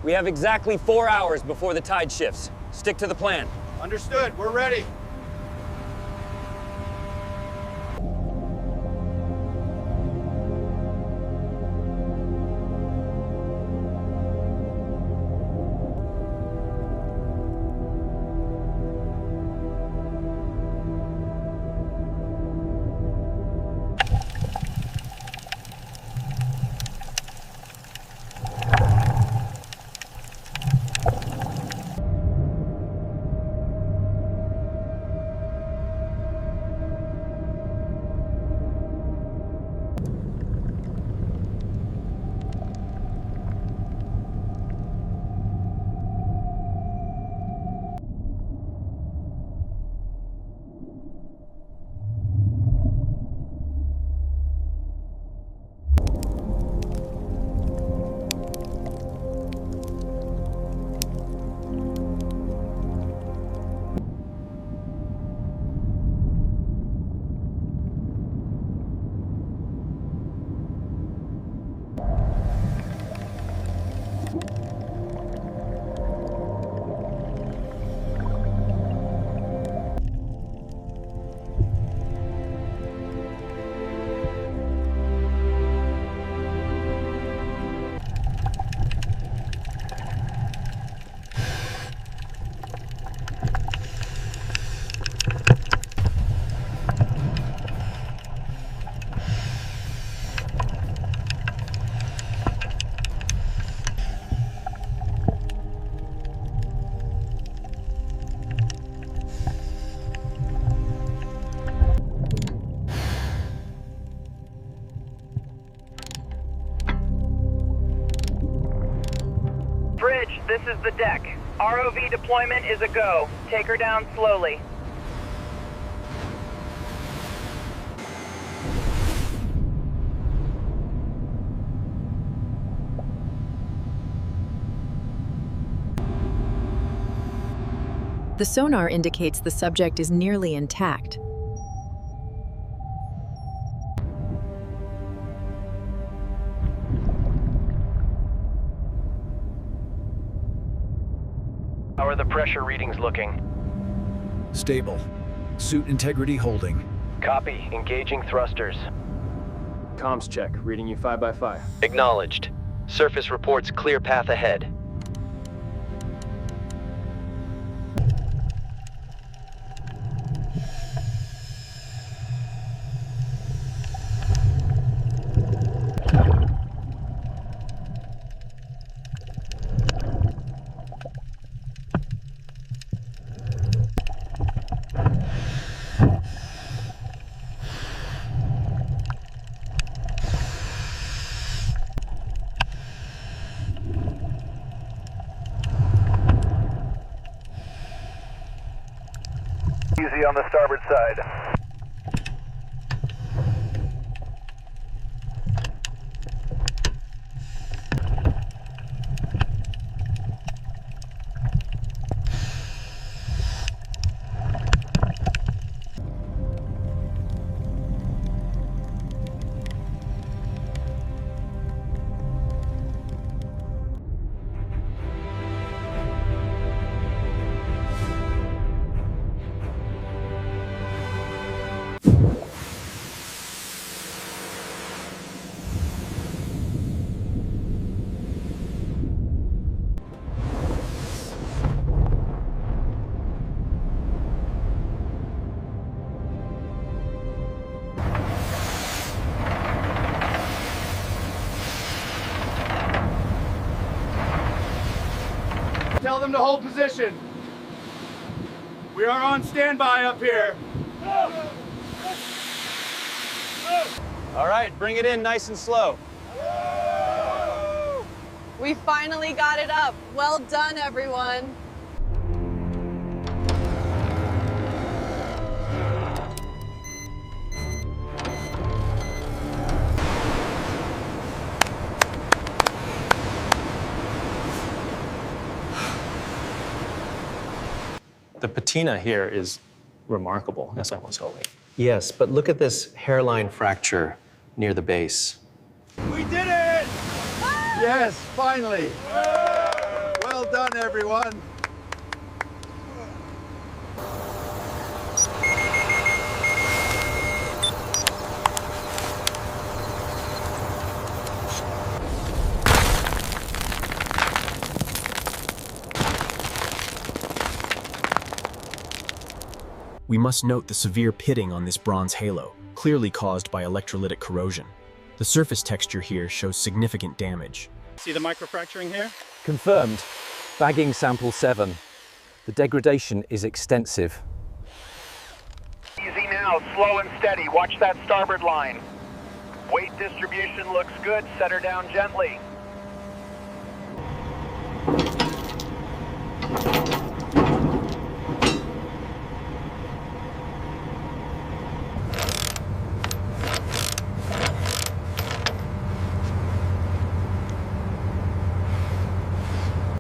We have exactly 4 hours before the tide shifts. Stick to the plan. Understood. We're ready. Bridge, this is the deck. ROV deployment is a go. Take her down slowly. The sonar indicates the subject is nearly intact. How are the pressure readings looking? Stable. Suit integrity holding. Copy. Engaging thrusters. Comms check, reading you 5 by 5. Acknowledged. Surface reports clear path ahead. Easy on the starboard side. Tell them to hold position. We are on standby up here. All right, bring it in nice and slow. We finally got it up. Well done, everyone. The patina here is remarkable, as I was hoping. Yes, but look at this hairline fracture near the base. We did it! Yes, finally. Well done, everyone. We must note the severe pitting on this bronze halo, clearly caused by electrolytic corrosion. The surface texture here shows significant damage. See the microfracturing here? Confirmed. Bagging sample 7. The degradation is extensive. Easy now, slow and steady. Watch that starboard line. Weight distribution looks good. Set her down gently.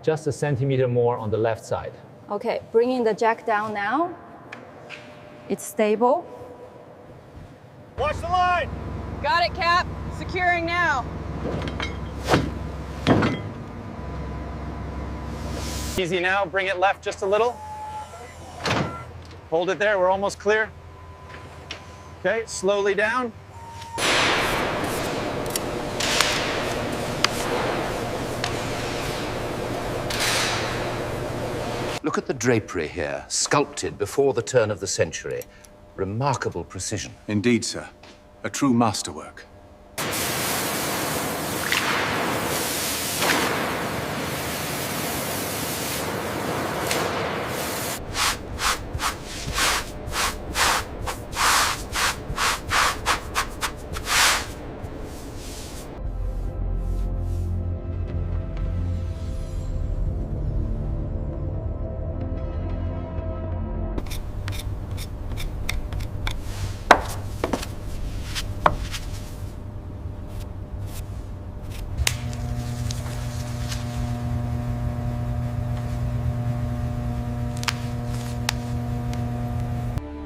Just a centimeter more on the left side. Okay, bringing the jack down now. It's stable. Watch the line. Got it, Cap. Securing now. Easy now, bring it left just a little. Hold it there, we're almost clear. Okay, slowly down. Look at the drapery here, sculpted before the turn of the century. Remarkable precision. Indeed, sir. A true masterwork.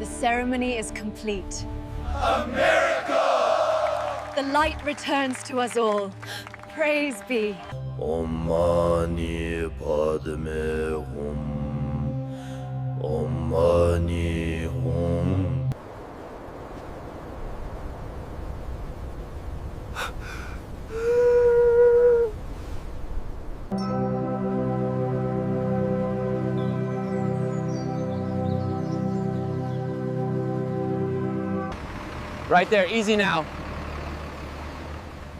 The ceremony is complete. A miracle! The light returns to us all. Praise be. Om Mani Padme Hum. Om Mani Hum. Right there, easy now.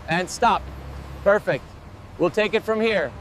And stop. Perfect. We'll take it from here.